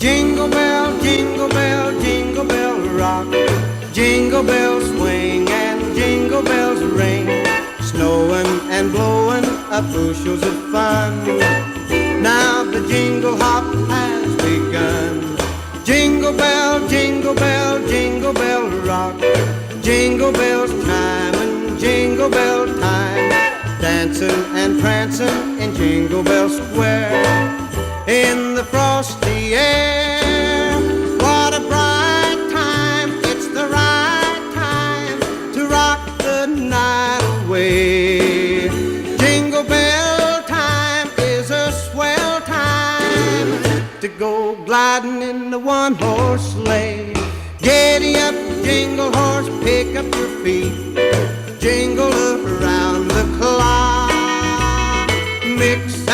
jingle bell rock. Jingle bells swing and jingle bells ring. Snowing and blowing up bushels of fun. Now the jingle hop has begun. Jingle bell, jingle bell rock. Jingle bells chime and jingle bell time. Dancing and prancing in Jingle Bell Square. In the frosty air, what a bright time. It's the right time to rock the night away. Jingle bell time is a swell time to go gliding in the one-horse sleigh. Giddy up, jingle horse, pick up your feet. Jingle around the clock. Mix